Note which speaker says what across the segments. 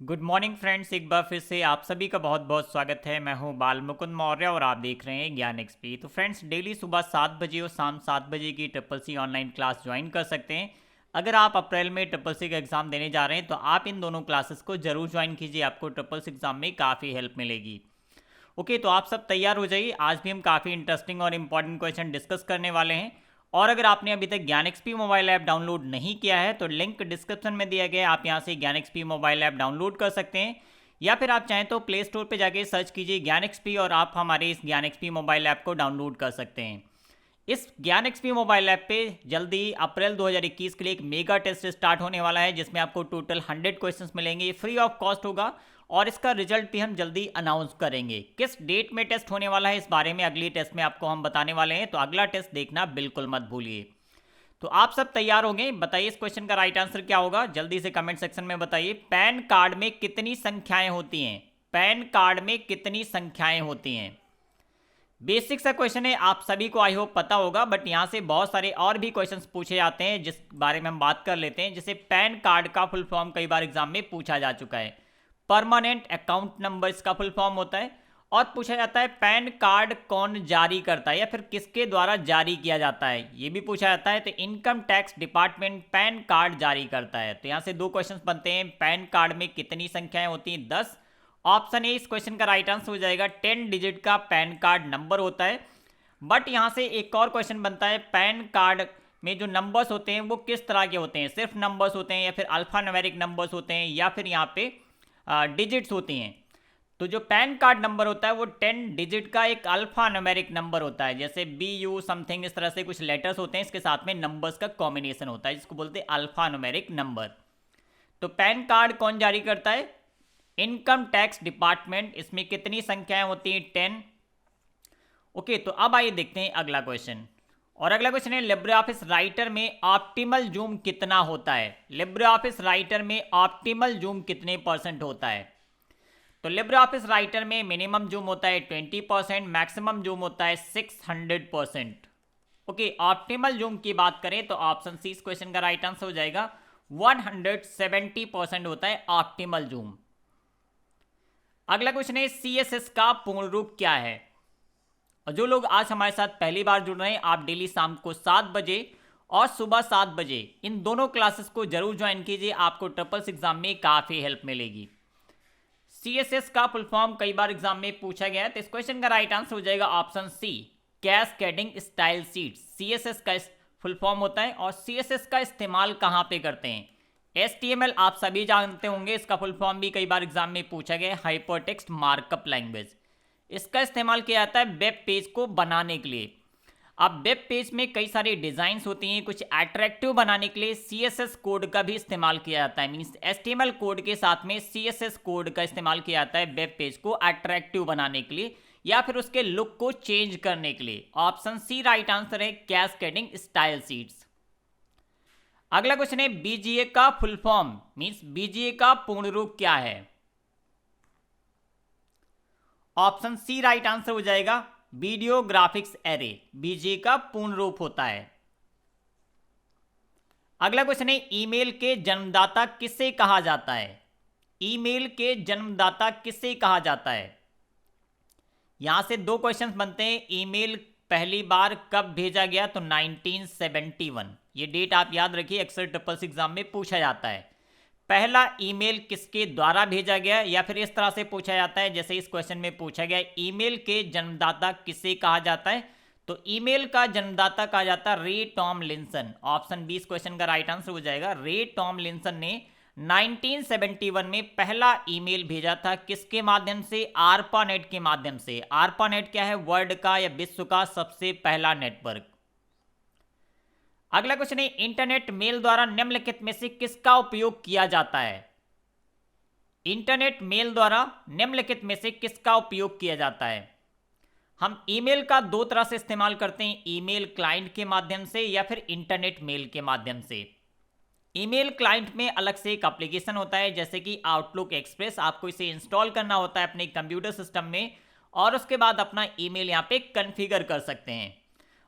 Speaker 1: Good morning friends, एक बार फिर से आप सभी का बहुत बहुत स्वागत है। मैं हूं बाल मुकुंद मौर्य और आप देख रहे हैं ज्ञान एक्सपी। तो फ्रेंड्स, डेली सुबह 7 बजे और शाम 7 बजे की triple C online class join कर सकते हैं। अगर आप अप्रैल में ट्रिपल सी का एग्ज़ाम देने जा रहे हैं तो आप इन दोनों क्लासेस को जरूर ज्वाइन कीजिए, आपको ट्रिपल सी एग्ज़ाम में काफ़ी हेल्प मिलेगी। ओके, तो आप सब तैयार हो जाइए। आज भी हम काफ़ी इंटरेस्टिंग और इंपॉर्टेंट क्वेश्चन डिस्कस करने वाले हैं। और अगर आपने अभी तक ज्ञान एक्सपी मोबाइल ऐप डाउनलोड नहीं किया है तो लिंक डिस्क्रिप्शन में दिया गया है, आप यहाँ से ज्ञान एक्सपी मोबाइल ऐप डाउनलोड कर सकते हैं। या फिर आप चाहें तो प्ले स्टोर पर जाके सर्च कीजिए ज्ञान एक्सपी और आप हमारे इस ज्ञान एक्सपी मोबाइल ऐप को डाउनलोड कर सकते हैं। इस ज्ञान एक्सपी मोबाइल ऐप पे जल्दी अप्रैल 2021 के लिए एक मेगा टेस्ट स्टार्ट होने वाला है, जिसमें आपको टोटल 100 क्वेश्चंस मिलेंगे, फ्री ऑफ कॉस्ट होगा। और इसका रिजल्ट भी हम जल्दी अनाउंस करेंगे। किस डेट में टेस्ट होने वाला है इस बारे में अगली टेस्ट में आपको हम बताने वाले हैं, तो अगला टेस्ट देखना बिल्कुल मत भूलिए। तो आप सब तैयार होंगे? बताइए इस क्वेश्चन का राइट आंसर क्या होगा, जल्दी से कमेंट सेक्शन में बताइए। पैन कार्ड में कितनी संख्याएं होती हैं? पैन कार्ड में कितनी संख्याएं होती हैं? बेसिक सा क्वेश्चन है, आप सभी को आई होप पता होगा, बट यहाँ से बहुत सारे और भी क्वेश्चंस पूछे जाते हैं जिस बारे में हम बात कर लेते हैं। जैसे पैन कार्ड का फुल फॉर्म कई बार एग्जाम में पूछा जा चुका है। परमानेंट अकाउंट नंबर इसका फुल फॉर्म होता है। और पूछा जाता है पैन कार्ड कौन जारी करता है या फिर किसके द्वारा जारी किया जाता है, ये भी पूछा जाता है। तो income tax department pan card जारी करता है। तो यहाँ से दो क्वेश्चन बनते हैं। पैन कार्ड में कितनी संख्याएं होती हैं? 10। ऑप्शन ए इस क्वेश्चन का राइट आंसर हो जाएगा। 10 डिजिट का पैन कार्ड नंबर होता है। बट यहाँ से एक और क्वेश्चन बनता है, पैन कार्ड में जो नंबर्स होते हैं वो किस तरह के होते हैं? सिर्फ नंबर्स होते हैं या फिर अल्फा न्यूमेरिक नंबर्स होते हैं या फिर यहाँ पे डिजिट्स होती हैं? तो जो पैन कार्ड नंबर होता है वो 10 डिजिट का एक अल्फा न्यूमेरिक नंबर होता है। जैसे बी यू समथिंग इस तरह से कुछ लेटर्स होते हैं, इसके साथ में नंबर्स का कॉम्बिनेशन होता है, जिसको बोलते हैं अल्फा न्यूमेरिक नंबर। तो पैन कार्ड कौन जारी करता है? Income tax department. इसमें कितनी संख्याएं होती हैं? 10। ओके, तो अब आइए देखते हैं अगला क्वेश्चन। और अगला क्वेश्चन है, लिब्रे ऑफिस राइटर में ऑप्टिमल जूम कितना होता है? लिब्रे ऑफिस राइटर में ऑप्टिमल जूम कितने % होता है? तो लिब्रे ऑफिस राइटर में मिनिमम जूम होता है 20%, मैक्सिमम जूम होता है 600%। ओके, ऑप्टिमल जूम की बात करें तो ऑप्शन सी इस क्वेश्चन का राइट आंसर हो जाएगा। 170% होता है ऑप्टिमल जूम। अगला क्वेश्चन है, CSS का पूर्ण रूप क्या है? और जो लोग आज हमारे साथ पहली बार जुड़ रहे हैं, आप डेली शाम को 7 बजे और सुबह 7 बजे इन दोनों क्लासेस को जरूर ज्वाइन कीजिए, आपको ट्रिपल सी एग्जाम में काफी हेल्प मिलेगी। CSS का फुल फॉर्म कई बार एग्जाम में पूछा गया है, तो इस क्वेश्चन का राइट आंसर हो जाएगा option C, cascading style sheets. CSS का फुल फॉर्म होता है। और CSS का इस्तेमाल कहाँ पे करते हैं? HTML आप सभी जानते होंगे, इसका फुल फॉर्म भी कई बार एग्जाम में पूछा गया है, हाइपरटेक्स्ट मार्कअप लैंग्वेज। इसका इस्तेमाल किया जाता है वेब पेज को बनाने के लिए। अब वेब पेज में कई सारी डिजाइन्स होती हैं, कुछ अट्रैक्टिव बनाने के लिए CSS कोड का भी इस्तेमाल किया जाता है। मीन्स HTML कोड के साथ में CSS कोड का इस्तेमाल किया जाता है वेब पेज को अट्रैक्टिव बनाने के लिए या फिर उसके लुक को चेंज करने के लिए। ऑप्शन सी राइट आंसर है, कैस्केडिंग स्टाइल शीट्स। अगला क्वेश्चन है, BGA का फुल फॉर्म मीन्स BGA का पूर्ण रूप क्या है? ऑप्शन सी राइट आंसर हो जाएगा, वीडियो ग्राफिक्स एरे। BGA का पूर्ण रूप होता है। अगला क्वेश्चन है, ईमेल के जन्मदाता किसे कहा जाता है? ईमेल के जन्मदाता किसे कहा जाता है? यहां से दो क्वेश्चंस बनते हैं। ईमेल पहली बार कब भेजा गया? तो 1971। ये डेट आप याद रखिए, अक्सर ट्रिपल सी एग्जाम में पूछा जाता है। पहला ईमेल किसके द्वारा भेजा गया, या फिर इस तरह से पूछा जाता है जैसे इस क्वेश्चन में पूछा गया, ईमेल के जन्मदाता किसे कहा जाता है? तो ईमेल का जन्मदाता कहा जाता है रे टॉमलिंसन। ऑप्शन बी इस क्वेश्चन का राइट आंसर हो जाएगा। रे टॉमलिंसन ने 1971 में पहला ईमेल भेजा था, किसके माध्यम से? आरपानेट के माध्यम से। आरपानेट क्या है? वर्ल्ड का या विश्व का सबसे पहला नेटवर्क। अगला क्वेश्चन है, इंटरनेट मेल द्वारा निम्नलिखित में से किसका उपयोग किया जाता है? इंटरनेट मेल द्वारा निम्नलिखित में से किसका उपयोग किया जाता है? हम ईमेल का दो तरह से इस्तेमाल करते हैं, ईमेल क्लाइंट के माध्यम से या फिर इंटरनेट मेल के माध्यम से। ईमेल क्लाइंट में अलग से एक एप्लीकेशन होता है, जैसे कि आउटलुक एक्सप्रेस। आपको इसे इंस्टॉल करना होता है अपने कंप्यूटर सिस्टम में और उसके बाद अपना ईमेल यहाँ पे कॉन्फ़िगर कर सकते हैं।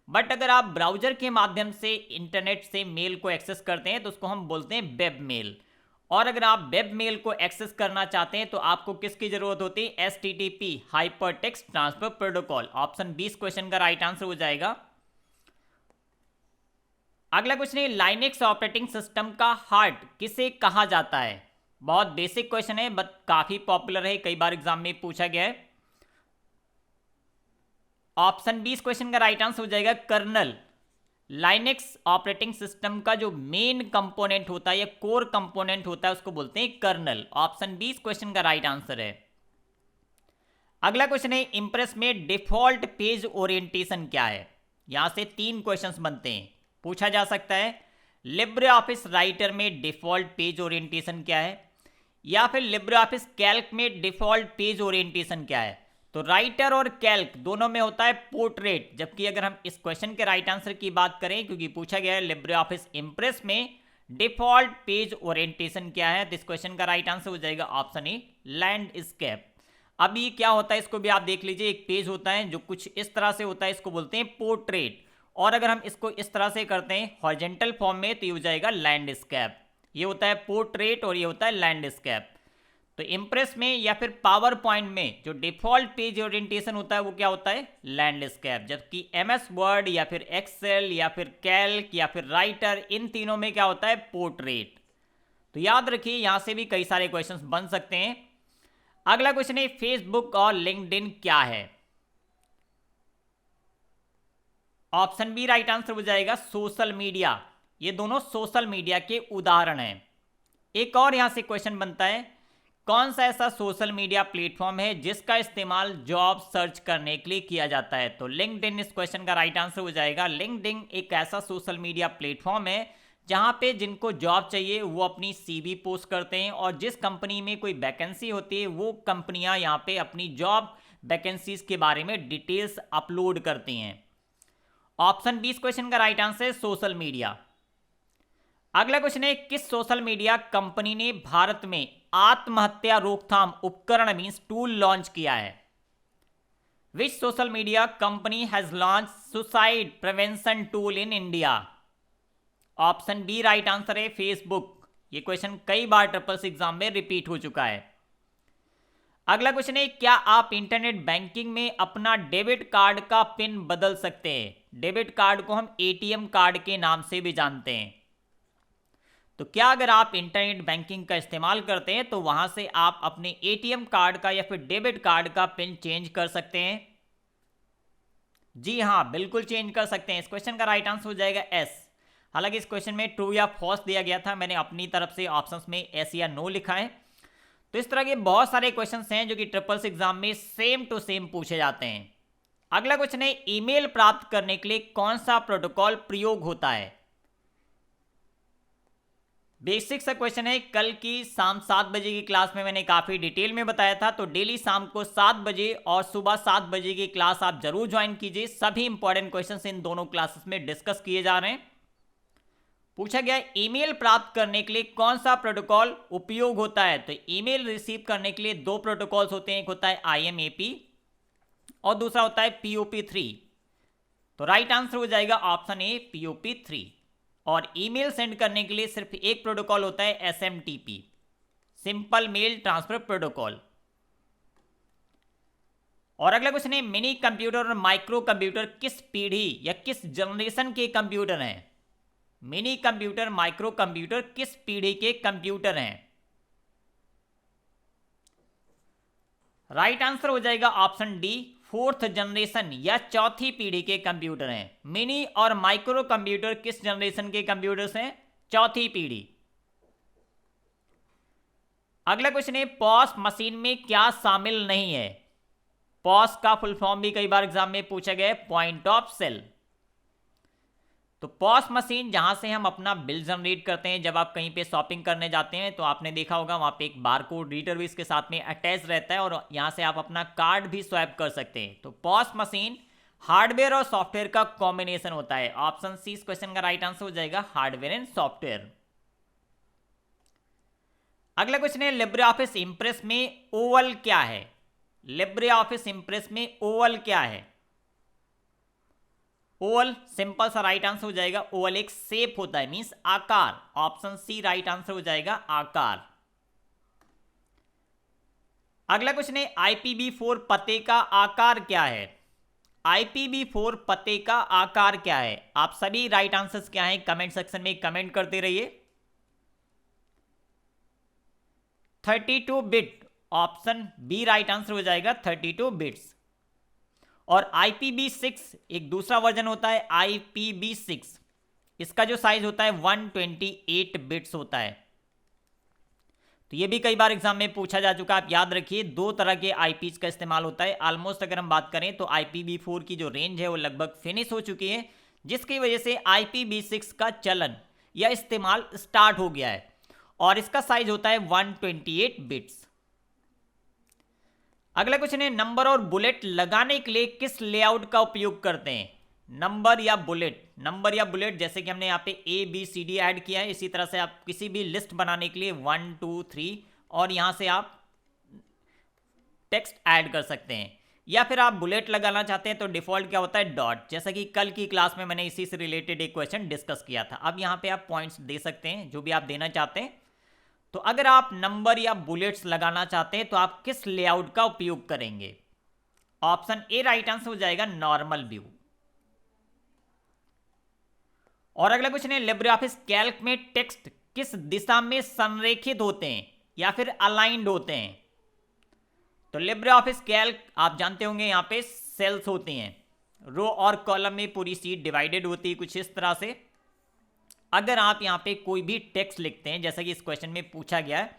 Speaker 1: बट अगर आप ब्राउजर के माध्यम से इंटरनेट से मेल को एक्सेस करते हैं तो उसको हम बोलते हैं वेब मेल। और अगर आप वेब मेल को एक्सेस करना चाहते हैं तो आपको किसकी जरूरत होती है? HTTP hyper text transfer protocol. Option 20 question का राइट आंसर हो जाएगा। अगला क्वेश्चन है, लाइनेक्स ऑपरेटिंग सिस्टम का हार्ट किसे कहा जाता है? बहुत बेसिक क्वेश्चन है बट काफी पॉपुलर है, कई बार एग्जाम में पूछा गया है। ऑप्शन 20 क्वेश्चन का राइट आंसर हो जाएगा कर्नल। लाइनेक्स ऑपरेटिंग सिस्टम का जो मेन कंपोनेंट होता है या कोर कंपोनेंट होता है उसको बोलते हैं कर्नल। ऑप्शन 20 क्वेश्चन का राइट आंसर है। अगला क्वेश्चन है, इंप्रेस में डिफॉल्ट पेज ओरिएंटेशन क्या है? यहां से 3 क्वेश्चंस बनते हैं, पूछा जा सकता है लिब्रे ऑफिस राइटर में डिफॉल्ट पेज ओरिएंटेशन क्या है, या फिर लिब्रे ऑफिस कैल्क में डिफॉल्ट पेज ओरिएंटेशन क्या है। तो राइटर और कैल्क दोनों में होता है पोर्ट्रेट, जबकि अगर हम इस क्वेश्चन के राइट आंसर की बात करें, क्योंकि पूछा गया है लिब्रे ऑफिस इंप्रेस में डिफॉल्ट पेज ओरिएंटेशन क्या है, तो इस क्वेश्चन का राइट आंसर हो जाएगा ऑप्शन ए लैंडस्केप। अब ये क्या होता है इसको भी आप देख लीजिए। एक पेज होता है जो कुछ इस तरह से होता है, इसको बोलते हैं पोर्ट्रेट, और अगर हम इसको इस तरह से करते हैं हॉरिजॉन्टल फॉर्म में तो ये हो जाएगा लैंडस्केप। ये होता है पोर्ट्रेट और ये होता है लैंडस्केप। तो इंप्रेस में या फिर पावर पॉइंट में जो डिफॉल्ट पेज ओरिएंटेशन होता है वो क्या होता है? लैंडस्केप। जबकि MS वर्ड या फिर एक्सेल या फिर कैल्क या फिर राइटर, इन तीनों में क्या होता है? पोर्ट्रेट। तो याद रखिए यहां से भी कई सारे क्वेश्चंस बन सकते हैं। अगला क्वेश्चन है, फेसबुक और लिंक्डइन क्या है? ऑप्शन बी राइट आंसर हो जाएगा सोशल मीडिया। ये दोनों सोशल मीडिया के उदाहरण हैं। एक और यहां से क्वेश्चन बनता है, कौन सा ऐसा सोशल मीडिया प्लेटफॉर्म है जिसका इस्तेमाल जॉब सर्च करने के लिए किया जाता है? तो लिंक्डइन इस क्वेश्चन का राइट आंसर हो जाएगा। लिंक्डइन एक ऐसा सोशल मीडिया प्लेटफॉर्म है जहां पे जिनको जॉब चाहिए वो अपनी CV पोस्ट करते हैं, और जिस कंपनी में कोई वैकेंसी होती है वो कंपनियां यहां पे अपनी जॉब वैकेंसीज के बारे में डिटेल्स अपलोड करती हैं। ऑप्शन 20 क्वेश्चन का राइट आंसर है सोशल मीडिया। अगला क्वेश्चन है, किस सोशल मीडिया कंपनी ने भारत में आत्महत्या रोकथाम उपकरण मींस टूल लॉन्च किया है? Which social media company has launch suicide prevention tool in India? Option B right answer है फेसबुक। ये क्वेश्चन कई बार ट्रिपल्स एग्जाम में रिपीट हो चुका है। अगला क्वेश्चन है, क्या आप इंटरनेट बैंकिंग में अपना डेबिट कार्ड का पिन बदल सकते हैं? डेबिट कार्ड को हम ATM कार्ड के नाम से भी जानते हैं। तो क्या अगर आप इंटरनेट बैंकिंग का इस्तेमाल करते हैं तो वहां से आप अपने ATM कार्ड का या फिर डेबिट कार्ड का पिन चेंज कर सकते हैं? जी हाँ, बिल्कुल चेंज कर सकते हैं। इस क्वेश्चन का राइट आंसर हो जाएगा S। हालांकि इस क्वेश्चन में ट्रू या फॉल्स दिया गया था, मैंने अपनी तरफ से ऑप्शंस में S या नो लिखा है। तो इस तरह के बहुत सारे क्वेश्चंस हैं जो कि ट्रिपल्स एग्जाम में सेम टू सेम पूछे जाते हैं। अगला क्वेश्चन है, ईमेल प्राप्त करने के लिए कौन सा प्रोटोकॉल प्रयोग होता है? बेसिक सा क्वेश्चन है, कल की शाम 7 बजे की क्लास में मैंने काफी डिटेल में बताया था। तो डेली शाम को 7 बजे और सुबह 7 बजे की क्लास आप जरूर ज्वाइन कीजिए। सभी इंपॉर्टेंट क्वेश्चंस इन दोनों क्लासेस में डिस्कस किए जा रहे हैं। पूछा गया ईमेल प्राप्त करने के लिए कौन सा प्रोटोकॉल उपयोग होता है? तो ईमेल रिसीव करने के लिए 2 प्रोटोकॉल्स होते हैं, एक होता है IMAP और दूसरा होता है POP3। तो राइट आंसर हो जाएगा ऑप्शन ए POP3। और ईमेल सेंड करने के लिए सिर्फ एक प्रोटोकॉल होता है SMTP, simple mail transfer protocol. और अगला क्वेश्चन है, मिनी कंप्यूटर और माइक्रो कंप्यूटर किस पीढ़ी या किस जनरेशन के कंप्यूटर हैं? मिनी कंप्यूटर, माइक्रो कंप्यूटर किस पीढ़ी के कंप्यूटर हैं? राइट आंसर हो जाएगा ऑप्शन डी 4th जनरेशन या चौथी पीढ़ी के कंप्यूटर हैं। मिनी और माइक्रो कंप्यूटर किस जनरेशन के कंप्यूटर्स हैं? चौथी पीढ़ी। अगला क्वेश्चन है, पॉस मशीन में क्या शामिल नहीं है? पॉस का फुल फॉर्म भी कई बार एग्जाम में पूछा गया है, पॉइंट ऑफ सेल। तो पॉस मशीन जहां से हम अपना बिल जनरेट करते हैं, जब आप कहीं पे शॉपिंग करने जाते हैं तो आपने देखा होगा वहां पे एक बारकोड रीडर भी इसके साथ में अटैच रहता है और यहां से आप अपना कार्ड भी स्वैप कर सकते हैं। तो पॉस मशीन हार्डवेयर और सॉफ्टवेयर का कॉम्बिनेशन होता है। ऑप्शन सी इस क्वेश्चन का राइट आंसर हो जाएगा हार्डवेयर एंड सॉफ्टवेयर। अगला क्वेश्चन है, लिब्रे ऑफिस इंप्रेस में ओवल क्या है? लिब्रे ऑफिस इंप्रेस में ओवल क्या है? ओवल सिंपल सा राइट आंसर हो जाएगा। ओवल एक शेप होता है, मींस आकार। ऑप्शन सी राइट आंसर हो जाएगा, आकार। अगला क्वेश्चन है IPv4 पते का आकार क्या है? IPv4 पते का आकार क्या है? आप सभी राइट आंसर्स क्या है कमेंट सेक्शन में कमेंट करते रहिए। 32 bit, option B right answer हो जाएगा, 32 बिट्स। और IPv6 एक दूसरा वर्जन होता है IPv6, इसका जो साइज होता है 128 बिट्स होता है। तो ये भी कई बार एग्जाम में पूछा जा चुका है, आप याद रखिए। दो तरह के आईपीज का इस्तेमाल होता है। ऑलमोस्ट अगर हम बात करें तो IPv4 की जो रेंज है वो लगभग फिनिश हो चुकी है, जिसकी वजह से IPv6 का चलन या इस्तेमाल स्टार्ट हो गया है और इसका साइज होता है 128 बिट्स। अगला क्वेश्चन है नंबर और बुलेट लगाने के लिए किस लेआउट का उपयोग करते हैं? नंबर या बुलेट, जैसे कि हमने यहाँ पे ABCD ऐड किया है, इसी तरह से आप किसी भी लिस्ट बनाने के लिए 1 2 3 और यहां से आप टेक्स्ट ऐड कर सकते हैं। या फिर आप बुलेट लगाना चाहते हैं तो डिफॉल्ट क्या होता है, डॉट। जैसा कि कल की क्लास में मैंने इसी से रिलेटेड एक क्वेश्चन डिस्कस किया था। अब यहाँ पे आप पॉइंट्स दे सकते हैं जो भी आप देना चाहते हैं। तो अगर आप नंबर या बुलेट्स लगाना चाहते हैं तो आप किस लेआउट का उपयोग करेंगे? ऑप्शन ए राइट आंसर हो जाएगा, नॉर्मल व्यू। और अगला क्वेश्चन है लिब्रियोफिस कैल्क में टेक्स्ट किस दिशा में संरेखित होते हैं या फिर अलाइंड होते हैं? तो लिब्रियोफिस कैल्क आप जानते होंगे, यहाँ पे सेल्स होती हैं, रो और कॉलम में पूरी शीट डिवाइडेड होती है कुछ इस तरह से। अगर आप यहाँ पे कोई भी टेक्स्ट लिखते हैं, जैसा कि इस क्वेश्चन में पूछा गया है,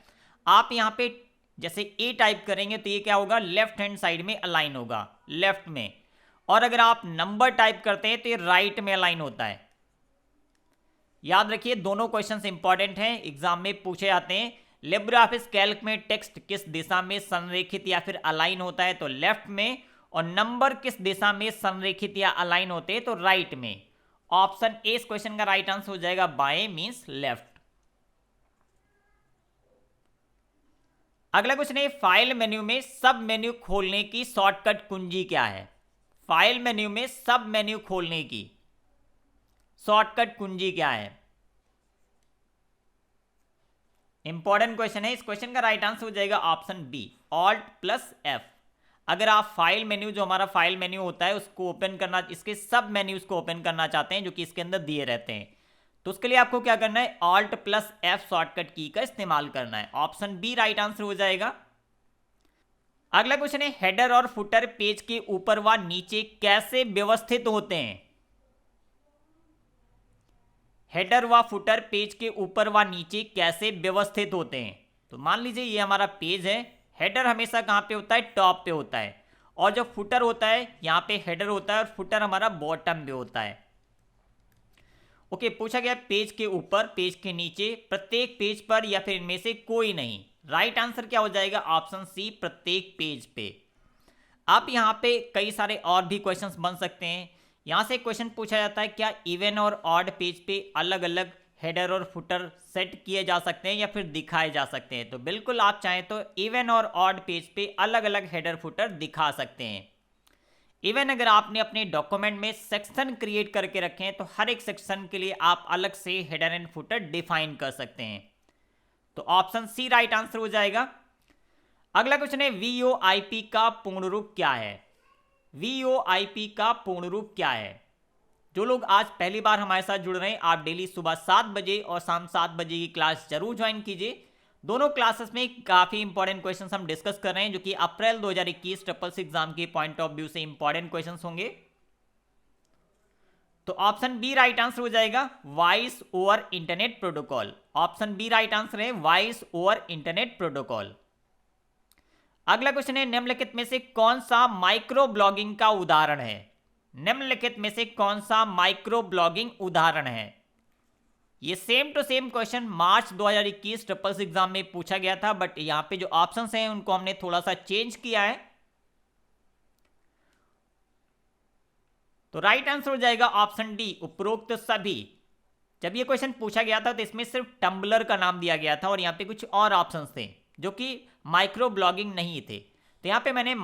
Speaker 1: आप यहाँ पे जैसे ए टाइप करेंगे तो ये क्या होगा, लेफ्ट हैंड साइड में अलाइन होगा, लेफ्ट में। और अगर आप नंबर टाइप करते हैं तो ये राइट में अलाइन होता है। याद रखिए दोनों क्वेश्चंस इंपॉर्टेंट हैं, एग्जाम में पूछे जाते हैं। लिब्रियोफिस कैल्क में टेक्स्ट किस दिशा में संरेखित या फिर अलाइन होता है? तो लेफ्ट में। और नंबर किस दिशा में संरेखित या अलाइन होते हैं? तो राइट में। ऑप्शन ए इस क्वेश्चन का राइट आंसर हो जाएगा, बाएं मींस लेफ्ट। अगला क्वेश्चन है फाइल मेन्यू में सब मेन्यू खोलने की शॉर्टकट कुंजी क्या है? फाइल मेन्यू में सब मेन्यू खोलने की शॉर्टकट कुंजी क्या है? इंपॉर्टेंट क्वेश्चन है। इस क्वेश्चन का राइट आंसर हो जाएगा ऑप्शन बी, Alt+F। अगर आप फाइल मेन्यू, जो हमारा फाइल मेन्यू होता है, उसको ओपन करना, इसके सब मेन्यूज को ओपन करना चाहते हैं जो कि इसके अंदर दिए रहते हैं, तो उसके लिए आपको क्या करना है, Alt+F शॉर्टकट की का इस्तेमाल करना है। ऑप्शन बी राइट आंसर हो जाएगा। अगला क्वेश्चन है हेडर और फुटर पेज के ऊपर व नीचे कैसे व्यवस्थित होते हैं? हेडर व फुटर पेज के ऊपर व नीचे कैसे व्यवस्थित होते हैं? तो मान लीजिए ये हमारा पेज है, हेडर हमेशा कहाँ पे होता है, टॉप पे होता है, और जो फुटर होता है यहाँ पे हेडर होता है और फुटर हमारा बॉटम पे होता है। ओके, पूछा गया पेज के ऊपर, पेज के नीचे, प्रत्येक पेज पर या फिर इनमें से कोई नहीं। राइट आंसर क्या हो जाएगा, ऑप्शन सी, प्रत्येक पेज पे। अब यहाँ पे कई सारे और भी क्वेश्चंस बन सकते हैं। यहाँ से क्वेश्चन पूछा जाता है क्या इवन और ऑड पेज पे अलग अलग हेडर और फुटर सेट किए जा सकते हैं या फिर दिखाए जा सकते हैं? तो बिल्कुल आप चाहें तो इवन और ऑड पेज पे अलग अलग हेडर फुटर दिखा सकते हैं। इवन अगर आपने अपने डॉक्यूमेंट में सेक्शन क्रिएट करके रखे हैं तो हर एक सेक्शन के लिए आप अलग से हेडर एंड फुटर डिफाइन कर सकते हैं। तो ऑप्शन सी राइट आंसर हो जाएगा। अगला क्वेश्चन है VoIP का पूर्ण रूप क्या है? VoIP का पूर्ण रूप क्या है? जो लोग आज पहली बार हमारे साथ जुड़ रहे हैं, आप डेली सुबह 7 बजे और शाम 7 बजे की क्लास जरूर ज्वाइन कीजिए। दोनों क्लासेस में काफी इंपॉर्टेंट क्वेश्चंस हम डिस्कस कर रहे हैं जो कि अप्रैल 2021 ट्रिपल सी एग्जाम के पॉइंट ऑफ व्यू से इंपॉर्टेंट क्वेश्चंस होंगे। तो ऑप्शन बी राइट आंसर हो जाएगा, voice over internet protocol. Option B right answer है, वॉइस ओवर इंटरनेट प्रोटोकॉल। अगला क्वेश्चन है निम्नलिखित में से कौन सा माइक्रो ब्लॉगिंग का उदाहरण है? निम्नलिखित में से कौन सा माइक्रो ब्लॉगिंग उदाहरण है? ये सेम टू सेम क्वेश्चन मार्च 2021 ट्रिपल सी एग्जाम में पूछा गया था, बट यहां पे जो ऑप्शंस हैं उनको हमने थोड़ा सा चेंज किया है। तो राइट आंसर हो जाएगा ऑप्शन डी, उपरोक्त सभी। जब ये क्वेश्चन पूछा गया था तो इसमें सिर्फ टम्बलर का नाम दिया गया था और यहाँ पे कुछ और ऑप्शंस थे जो कि माइक्रो ब्लॉगिंग नहीं थे। तो यहाँ पे मैंने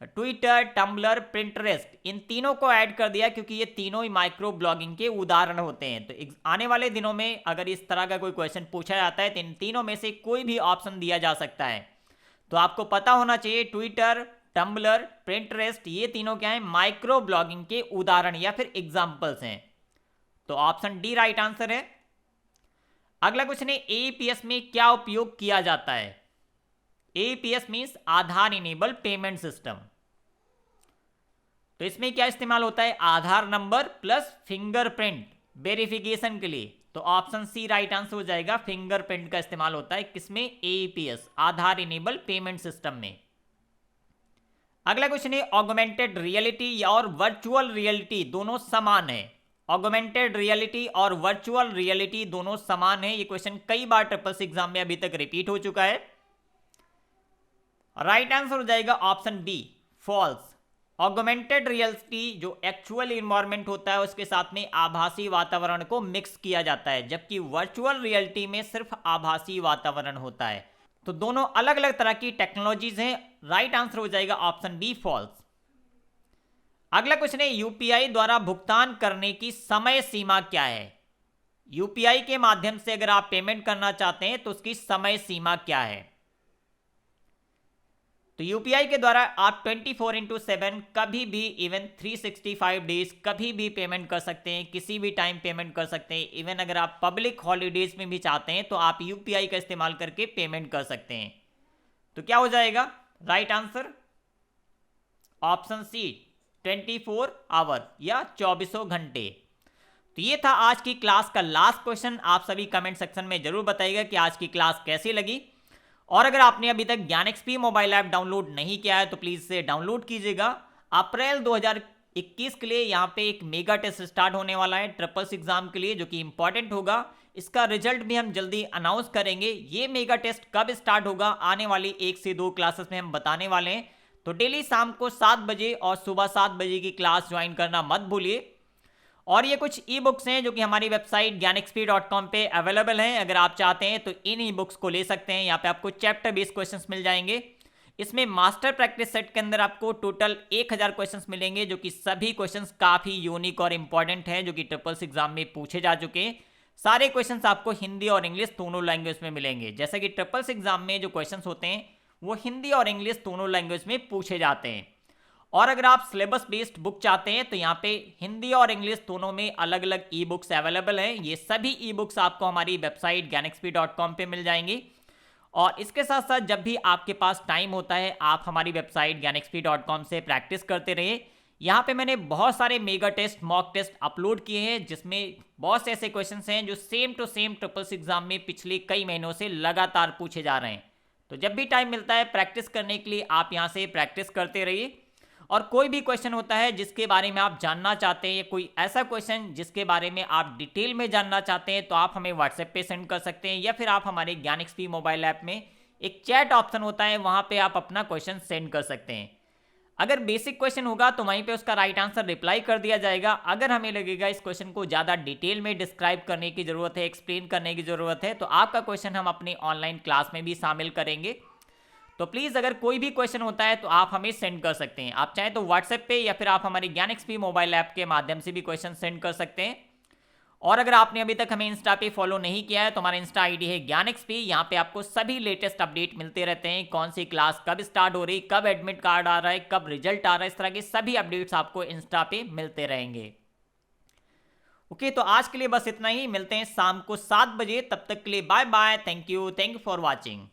Speaker 1: ट्विटर, टम्बलर, पिंटरेस्ट, इन तीनों को ऐड कर दिया क्योंकि ये तीनों ही माइक्रो ब्लॉगिंग के उदाहरण होते हैं। तो आने वाले दिनों में अगर इस तरह का कोई क्वेश्चन पूछा जाता है तो इन तीनों में से कोई भी ऑप्शन दिया जा सकता है। तो आपको पता होना चाहिए ट्विटर, टम्बलर, पिंटरेस्ट, ये तीनों क्या है, माइक्रो ब्लॉगिंग के उदाहरण या फिर एग्जाम्पल्स हैं। तो ऑप्शन डी राइट आंसर है। अगला क्वेश्चन है एईपीएस में क्या उपयोग किया जाता है। एईपीएस मीन्स आधार इनेबल पेमेंट सिस्टम। तो इसमें क्या इस्तेमाल होता है, आधार नंबर प्लस फिंगरप्रिंट वेरिफिकेशन के लिए। तो ऑप्शन सी राइट आंसर हो जाएगा, फिंगरप्रिंट का इस्तेमाल होता है किसमें, एईपीएस आधार इनेबल पेमेंट सिस्टम में। अगला क्वेश्चन है ऑगमेंटेड रियलिटी और वर्चुअल रियलिटी दोनों समान है। ऑगमेंटेड रियलिटी और वर्चुअल रियलिटी दोनों समान है। ये क्वेश्चन कई बार ट्रिपल सी एग्जाम में अभी तक रिपीट हो चुका है। राइट आंसर हो जाएगा option B, false. Augmented reality जो एक्चुअल इन्वायरमेंट होता है उसके साथ में आभासी वातावरण को मिक्स किया जाता है, जबकि वर्चुअल रियलिटी में सिर्फ आभासी वातावरण होता है। तो दोनों अलग अलग तरह की टेक्नोलॉजीज हैं। राइट आंसर हो जाएगा ऑप्शन बी, फॉल्स। अगला क्वेश्चन है यूपीआई द्वारा भुगतान करने की समय सीमा क्या है। यूपीआई के माध्यम से अगर आप पेमेंट करना चाहते हैं तो उसकी समय सीमा क्या है। तो यूपीआई के द्वारा आप 24/7 कभी भी, इवन 365 डेज कभी भी पेमेंट कर सकते हैं, किसी भी टाइम पेमेंट कर सकते हैं। इवन अगर आप पब्लिक हॉलीडेज में भी चाहते हैं तो आप यूपीआई का इस्तेमाल करके पेमेंट कर सकते हैं। तो क्या हो जाएगा right answer, option C 24 hour या 24 घंटे। तो ये था आज की क्लास का लास्ट क्वेश्चन। आप सभी कमेंट सेक्शन में जरूर बताइएगा कि आज की क्लास कैसी लगी। और अगर आपने अभी तक ज्ञान एक्सपी मोबाइल ऐप डाउनलोड नहीं किया है तो प्लीज इसे डाउनलोड कीजिएगा। अप्रैल 2021 के लिए यहाँ पे एक मेगा टेस्ट स्टार्ट होने वाला है ट्रिपल सी एग्जाम के लिए, जो कि इंपॉर्टेंट होगा। इसका रिजल्ट भी हम जल्दी अनाउंस करेंगे। ये मेगा टेस्ट कब स्टार्ट होगा आने वाली 1 से 2 क्लासेस में हम बताने वाले हैं। तो डेली शाम को 7 बजे और सुबह 7 बजे की क्लास ज्वाइन करना मत भूलिए। और ये कुछ ई बुक्स हैं जो कि हमारी वेबसाइट ज्ञानexp.com पे अवेलेबल हैं। अगर आप चाहते हैं तो इन ई बुक्स को ले सकते हैं। यहाँ पे आपको चैप्टर बेस्ड क्वेश्चंस मिल जाएंगे। इसमें मास्टर प्रैक्टिस सेट के अंदर आपको टोटल 1000 क्वेश्चंस मिलेंगे, जो कि सभी क्वेश्चंस काफ़ी यूनिक और इंपॉर्टेंट हैं, जो कि ट्रिपल सी एग्जाम में पूछे जा चुके हैं। सारे क्वेश्चंस आपको हिंदी और इंग्लिश दोनों लैंग्वेज में मिलेंगे। जैसे कि ट्रिपल सी एग्जाम में जो क्वेश्चंस होते हैं वो हिंदी और इंग्लिश दोनों लैंग्वेज में पूछे जाते हैं। और अगर आप सिलेबस बेस्ड बुक चाहते हैं तो यहाँ पे हिंदी और इंग्लिश दोनों में अलग अलग ई बुक्स अवेलेबल हैं। ये सभी ई बुक्स आपको हमारी वेबसाइट ज्ञानexp.com पे मिल जाएंगी। और इसके साथ साथ जब भी आपके पास टाइम होता है आप हमारी वेबसाइट ज्ञानexp.com से प्रैक्टिस करते रहिए। यहाँ पे मैंने बहुत सारे mega test, mock test upload किए हैं, जिसमें बहुत से ऐसे क्वेश्चन हैं जो same to same triple C exam में पिछले कई महीनों से लगातार पूछे जा रहे हैं। तो जब भी टाइम मिलता है प्रैक्टिस करने के लिए आप यहाँ से प्रैक्टिस करते रहिए। और कोई भी क्वेश्चन होता है जिसके बारे में आप जानना चाहते हैं, या कोई ऐसा क्वेश्चन जिसके बारे में आप डिटेल में जानना चाहते हैं, तो आप हमें व्हाट्सएप पे सेंड कर सकते हैं, या फिर आप हमारे ज्ञान एक्सपी मोबाइल ऐप में एक चैट ऑप्शन होता है, वहाँ पे आप अपना क्वेश्चन सेंड कर सकते हैं। अगर बेसिक क्वेश्चन होगा तो वहीं पे उसका राइट आंसर रिप्लाई कर दिया जाएगा। अगर हमें लगेगा इस क्वेश्चन को ज़्यादा डिटेल में डिस्क्राइब करने की ज़रूरत है, एक्सप्लेन करने की ज़रूरत है, तो आपका क्वेश्चन हम अपनी ऑनलाइन क्लास में भी शामिल करेंगे। तो प्लीज़ अगर कोई भी क्वेश्चन होता है तो आप हमें सेंड कर सकते हैं। आप चाहें तो व्हाट्सएप पे या फिर आप हमारी ज्ञान एक्सपी मोबाइल ऐप के माध्यम से भी क्वेश्चन सेंड कर सकते हैं। और अगर आपने अभी तक हमें इंस्टा पे फॉलो नहीं किया है तो हमारा इंस्टा आईडी है ज्ञान एक्सपी। यहाँ पे आपको सभी लेटेस्ट अपडेट मिलते रहते हैं, कौन सी क्लास कब स्टार्ट हो रही, कब एडमिट कार्ड आ रहा है, कब रिजल्ट आ रहा है, इस तरह के सभी अपडेट्स आपको इंस्टा पे मिलते रहेंगे। ओके, तो आज के लिए बस इतना ही। मिलते हैं शाम को 7 बजे। तब तक के लिए bye bye. Thank you for watching.